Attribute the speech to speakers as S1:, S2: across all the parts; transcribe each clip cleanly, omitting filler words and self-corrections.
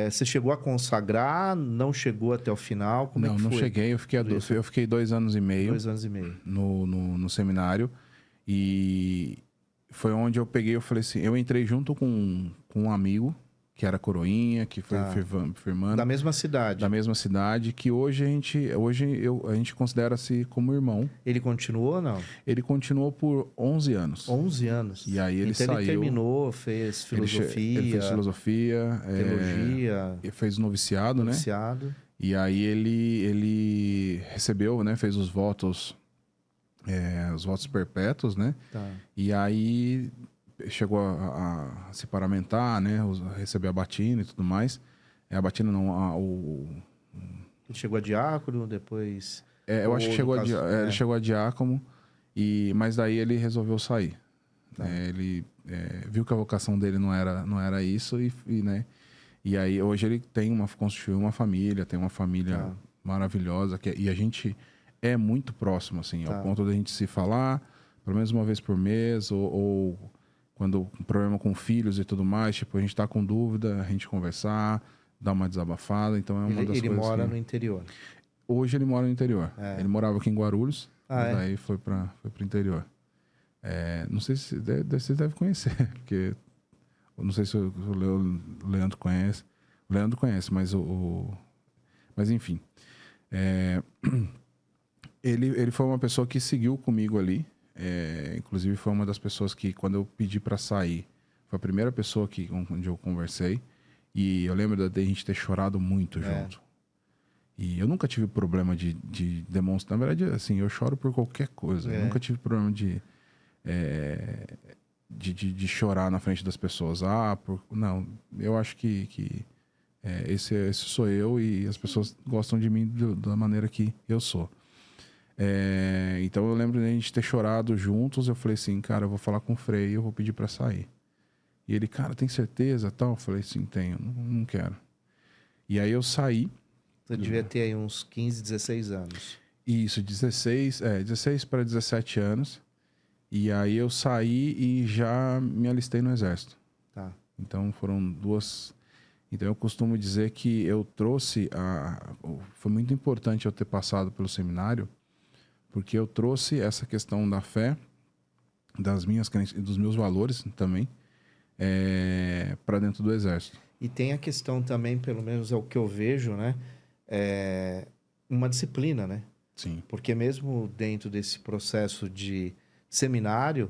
S1: Você chegou a consagrar? Não chegou até o final? Como é que foi?
S2: Não cheguei. Eu fiquei 2 anos e meio.
S1: 2 anos e meio.
S2: No seminário. E foi onde eu peguei, eu falei assim, eu entrei junto com um amigo, que era coroinha, que foi firmando.
S1: Da mesma cidade.
S2: Da mesma cidade, que hoje a gente considera-se como irmão.
S1: Ele continuou ou não?
S2: Ele continuou por 11 anos.
S1: 11 anos.
S2: E aí ele
S1: então
S2: saiu...
S1: ele terminou, fez filosofia...
S2: Ele fez filosofia...
S1: teologia...
S2: fez noviciado, né? E aí ele recebeu, né? Fez os votos perpétuos, né?
S1: Tá.
S2: E aí chegou a se paramentar, né? Receber a batina e tudo mais. A batina não...
S1: Ele chegou a diácono, depois...
S2: eu acho que ele chegou a diácono, mas daí ele resolveu sair.
S1: Tá.
S2: Ele viu que a vocação dele não era isso né? E aí hoje ele constituiu uma família, tem uma família maravilhosa, e a gente é muito próximo, assim, ao ponto da gente se falar pelo menos uma vez por mês, ou quando um problema com filhos e tudo mais, tipo, a gente tá com dúvida, a gente conversar, dar uma desabafada, então é uma das coisas. Ele
S1: mora no interior?
S2: Hoje ele mora no interior. Ele morava aqui em Guarulhos, daí foi pro interior. Não sei se você deve conhecer, porque eu não sei se o Leandro conhece. O Leandro conhece, mas mas enfim. Ele foi uma pessoa que seguiu comigo ali. Inclusive foi uma das pessoas que, quando eu pedi para sair, foi a primeira pessoa onde eu conversei. E eu lembro de a gente ter chorado muito junto. E eu nunca tive problema de demonstrar. Na verdade, assim, eu choro por qualquer coisa. Eu nunca tive problema de chorar na frente das pessoas. Não, eu acho que esse sou eu, e as pessoas gostam de mim da maneira que eu sou. Então eu lembro de a gente ter chorado juntos. Eu falei assim, cara, eu vou falar com o Frei, eu vou pedir pra sair. E ele, cara, tem certeza? Tal? Eu falei, sim, tenho, não quero. E aí eu saí.
S1: Você devia ter aí uns 15, 16 anos.
S2: Isso, 16 para 17 anos. E aí eu saí e já me alistei no exército.
S1: Tá.
S2: Então foram 2... Então eu costumo dizer que eu trouxe foi muito importante eu ter passado pelo seminário, porque eu trouxe essa questão da fé, das minhas crenças e dos meus valores também, para dentro do exército.
S1: E tem a questão também, pelo menos é o que eu vejo, né? Uma disciplina, né?
S2: Sim.
S1: Porque mesmo dentro desse processo de seminário,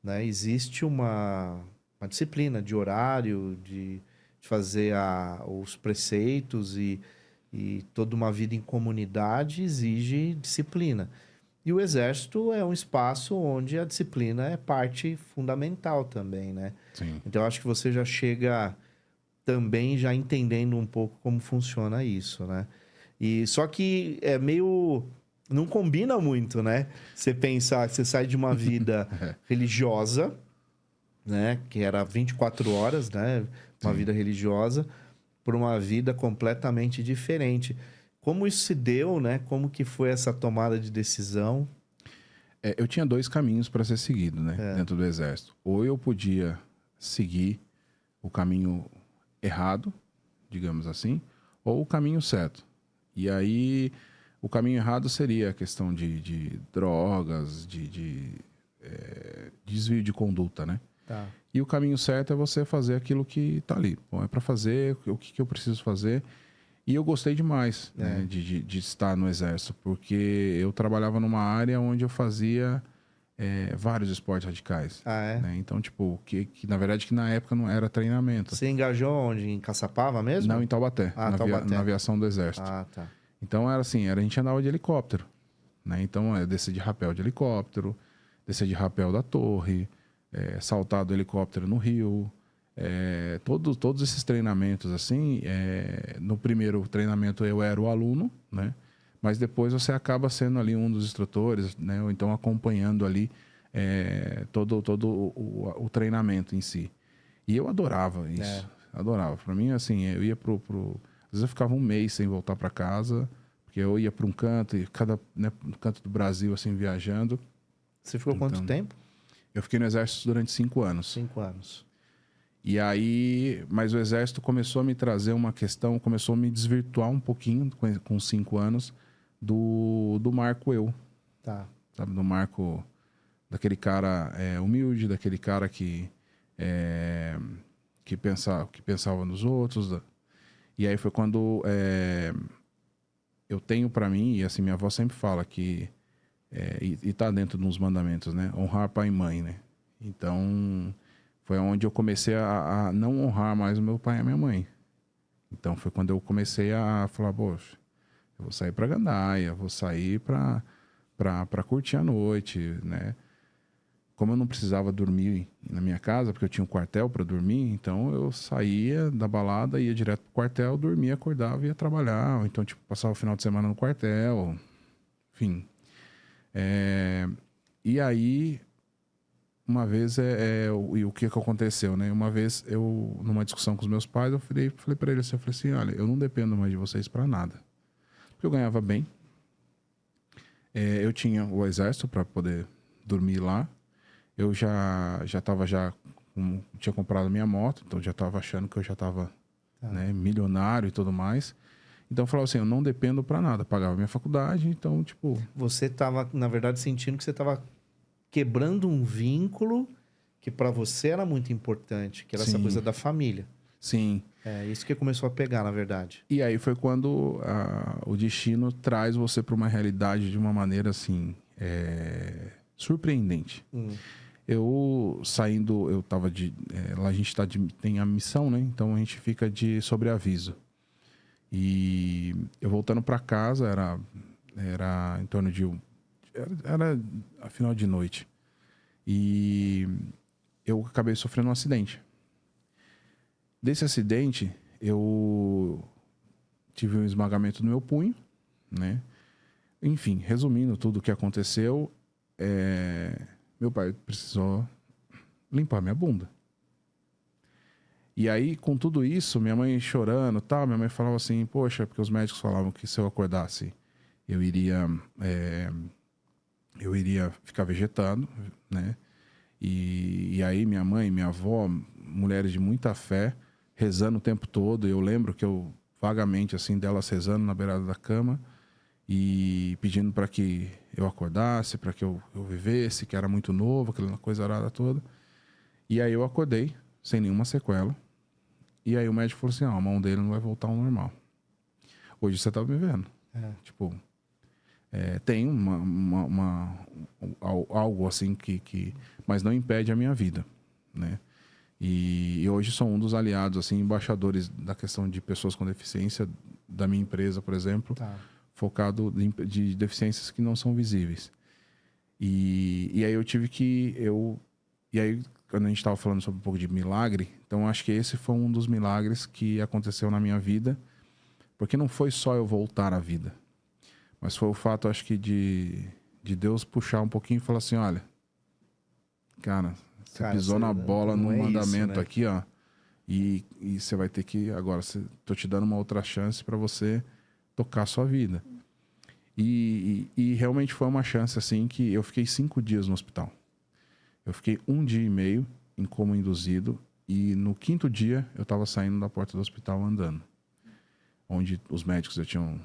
S1: né, existe uma disciplina de horário, de fazer os preceitos, e toda uma vida em comunidade exige disciplina. E o exército é um espaço onde a disciplina é parte fundamental também, né?
S2: Sim.
S1: Então, eu acho que você já chega também já entendendo um pouco como funciona isso, né? E só que é meio... Não combina muito, né? Você pensar que você sai de uma vida religiosa, né? Que era 24 horas, né? Uma vida religiosa, por uma vida completamente diferente. Como isso se deu, né? Como que foi essa tomada de decisão?
S2: Eu tinha 2 caminhos para ser seguido, né? Dentro do exército. Ou eu podia seguir o caminho errado, digamos assim, ou o caminho certo. E aí, o caminho errado seria a questão de drogas, de desvio de conduta, né?
S1: Tá.
S2: E o caminho certo é você fazer aquilo que tá ali. Bom, é para fazer o que eu preciso fazer. E eu gostei demais, né, de estar no exército, porque eu trabalhava numa área onde eu fazia vários esportes radicais. Né? Então, tipo, que na verdade que na época não era treinamento.
S1: Você engajou onde? Em Caçapava mesmo?
S2: Não, em Taubaté, na aviação do exército.
S1: Tá.
S2: Então era assim, a gente andava de helicóptero, né? Então descer de rapel de helicóptero, descer de rapel da torre, saltar do helicóptero no rio, todos esses treinamentos assim. No primeiro treinamento eu era o aluno, né? Mas depois você acaba sendo ali um dos instrutores, né? Ou então acompanhando ali todo o treinamento em si. E eu adorava isso, adorava. Para mim, assim, eu ia às vezes eu ficava um mês sem voltar para casa, porque eu ia para um canto, e no canto do Brasil, assim, viajando.
S1: Você ficou quanto tempo?
S2: Eu fiquei no exército durante 5 anos.
S1: 5 anos.
S2: E aí, mas o exército começou a me trazer uma questão, começou a me desvirtuar um pouquinho, com 5 anos, do marco eu.
S1: Tá.
S2: Sabe, do marco daquele cara humilde, daquele cara que pensava nos outros. E aí foi quando eu tenho pra mim, e assim, minha avó sempre fala que, e tá dentro dos mandamentos, né? Honrar pai e mãe, né? Então, foi onde eu comecei a não honrar mais o meu pai e a minha mãe. Então, foi quando eu comecei a falar, poxa, eu vou sair pra gandaia, vou sair pra curtir a noite, né? Como eu não precisava dormir na minha casa, porque eu tinha um quartel para dormir, então eu saía da balada, ia direto pro quartel, dormia, acordava e ia trabalhar. Ou então, tipo, passava o final de semana no quartel, enfim. E aí, uma vez, e o que aconteceu, né? Uma vez, numa discussão com os meus pais, eu falei para eles assim, eu falei assim, olha, eu não dependo mais de vocês para nada. Porque eu ganhava bem, eu tinha o exército para poder dormir lá. Eu tinha comprado minha moto, então já estava achando que eu já estava né, milionário e tudo mais. Então eu falava assim, eu não dependo para nada, pagava minha faculdade, então tipo...
S1: Você estava, na verdade, sentindo que você estava quebrando um vínculo que para você era muito importante, que era essa
S2: Sim.
S1: coisa da família.
S2: Sim.
S1: É isso que começou a pegar, na verdade.
S2: E aí foi quando o destino traz você para uma realidade de uma maneira assim, surpreendente. Eu saindo, eu tava lá a gente tem a missão, né? Então a gente fica de sobreaviso. E eu voltando para casa, era em torno de... Era a final de noite. E eu acabei sofrendo um acidente. Desse acidente, eu tive um esmagamento no meu punho, né? Enfim, resumindo tudo o que aconteceu, meu pai precisou limpar minha bunda. E aí, com tudo isso, minha mãe chorando, tal, minha mãe falava assim, poxa, porque os médicos falavam que se eu acordasse, eu iria ficar vegetando, né? E aí minha mãe, minha avó, mulheres de muita fé, rezando o tempo todo. Eu lembro que eu, vagamente, assim, delas rezando na beirada da cama e pedindo para que eu acordasse, para que eu vivesse, que era muito novo, aquela coisa arada toda. E aí eu acordei, sem nenhuma sequela. E aí o médico falou assim, a mão dele não vai voltar ao normal. Hoje você tá me vendo. Tipo, tem algo assim mas não impede a minha vida, né? E hoje sou um dos aliados, assim, embaixadores da questão de pessoas com deficiência da minha empresa, por exemplo, focado de deficiências que não são visíveis. E aí eu tive que... E aí, quando a gente estava falando sobre um pouco de milagre, então acho que esse foi um dos milagres que aconteceu na minha vida, porque não foi só eu voltar à vida, mas foi o fato, acho que, de Deus puxar um pouquinho e falar assim, olha, cara, você pisou na bola no mandamento, né? Aqui, ó, e você vai ter que, agora, tô te dando uma outra chance para você tocar a sua vida. E realmente foi uma chance, assim, que eu fiquei 5 dias no hospital. Eu fiquei 1 dia e meio em coma induzido e no 5º dia eu estava saindo da porta do hospital andando. Onde os médicos já tinham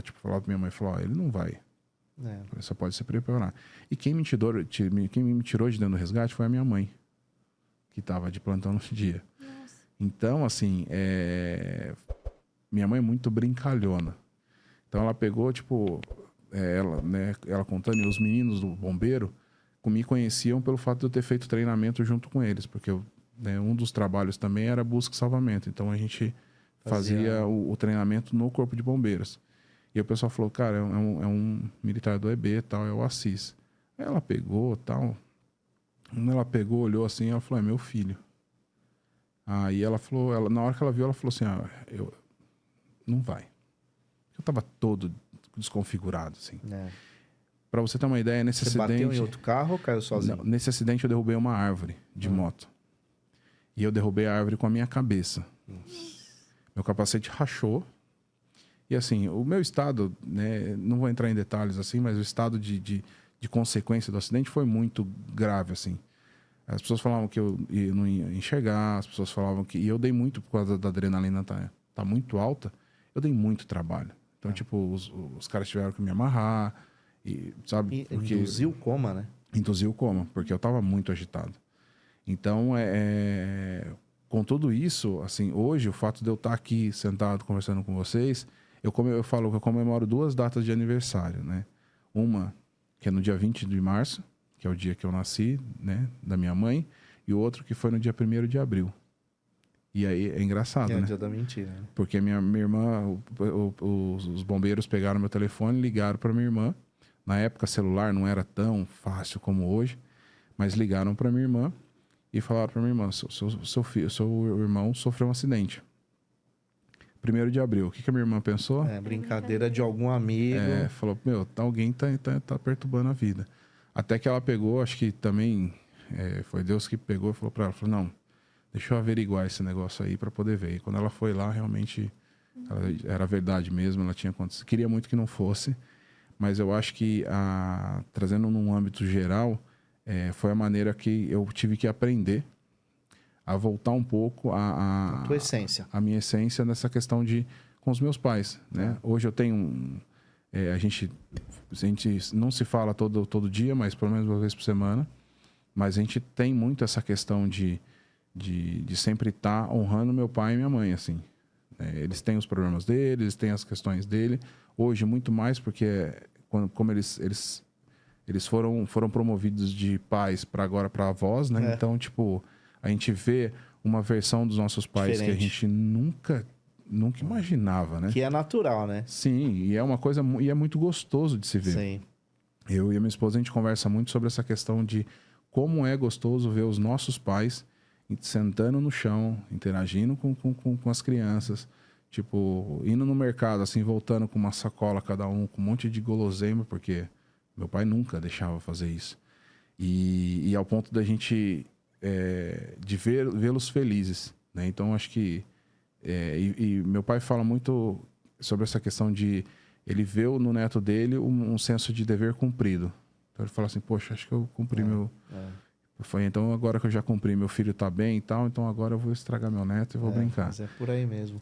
S2: tipo, falado pra minha mãe, falou, ele não vai. Você pode se preparar. E quem me tirou de dentro do resgate foi a minha mãe, que estava de plantão nesse dia. Nossa. Então, assim, minha mãe é muito brincalhona. Então ela pegou, tipo... ela contando, e os meninos do bombeiro me conheciam pelo fato de eu ter feito treinamento junto com eles, porque um dos trabalhos também era busca e salvamento, então a gente fazia o treinamento no corpo de bombeiros. E o pessoal falou, cara, é um militar do EB, tal, é o Assis. Aí ela pegou, tal, quando ela pegou, olhou assim, ela falou, é meu filho. Aí ela falou, na hora que ela viu, ela falou assim, não vai. Eu tava todo desconfigurado, assim. Pra você ter uma ideia, nesse acidente... Você bateu
S1: em outro carro ou caiu sozinho?
S2: Não, nesse acidente eu derrubei uma árvore de moto. E eu derrubei a árvore com a minha cabeça. Meu capacete rachou. E assim, o meu estado, né, não vou entrar em detalhes assim, mas o estado de consequência do acidente foi muito grave, assim. As pessoas falavam que eu não ia enxergar, as pessoas falavam que... E eu dei muito, por causa da adrenalina tá muito alta, eu dei muito trabalho. Então, tipo, os caras tiveram que me amarrar, e, sabe?
S1: Porque... Induziu o coma, né?
S2: Induziu o coma, porque eu tava muito agitado. Então, com tudo isso, assim, hoje, o fato de eu estar aqui sentado conversando com vocês, eu falo que eu comemoro 2 datas de aniversário, né? Uma, que é no dia 20 de março, que é o dia que eu nasci, né, da minha mãe, e o outro que foi no dia 1º de abril. E aí é engraçado, né?
S1: É o dia da mentira, né?
S2: Porque minha irmã, os bombeiros pegaram meu telefone, ligaram para minha irmã. Na época, celular não era tão fácil como hoje, mas ligaram para minha irmã e falaram para minha irmã: seu irmão sofreu um acidente. 1º de abril. O que a minha irmã pensou?
S1: Brincadeira de algum amigo.
S2: Falou: meu, alguém tá perturbando a vida. Até que ela pegou, acho que também foi Deus que pegou e falou para ela, não, deixa eu averiguar esse negócio aí para poder ver. E quando ela foi lá, realmente era verdade mesmo, ela tinha acontecido. Queria muito que não fosse, mas eu acho que, trazendo num âmbito geral, foi a maneira que eu tive que aprender a voltar um pouco
S1: A tua essência.
S2: A minha essência nessa questão com os meus pais, né? Hoje eu tenho a gente não se fala todo dia, mas pelo menos 1 vez por semana. Mas a gente tem muito essa questão de sempre estar honrando meu pai e minha mãe, assim. Eles têm os problemas deles, eles têm as questões dele. Hoje, muito mais, porque como eles foram promovidos de pais para agora para avós, né? Então, tipo, a gente vê uma versão dos nossos pais diferente, que a gente nunca imaginava, né?
S1: Que é natural, né?
S2: Sim, e é uma coisa... E é muito gostoso de se ver.
S1: Sim.
S2: Eu e a minha esposa, a gente conversa muito sobre essa questão de como é gostoso ver os nossos pais sentando no chão, interagindo com as crianças. Tipo, indo no mercado, assim, voltando com uma sacola cada um, com um monte de guloseima, porque meu pai nunca deixava fazer isso. E ao ponto da gente... de vê-los felizes, né? Então, acho que... E meu pai fala muito sobre essa questão de... Ele vê no neto dele um senso de dever cumprido. Então, ele fala assim, poxa, acho que eu cumpri meu... Foi, então, agora que eu já cumpri, meu filho tá bem e tal, então agora eu vou estragar meu neto e vou brincar.
S1: Mas é por aí mesmo.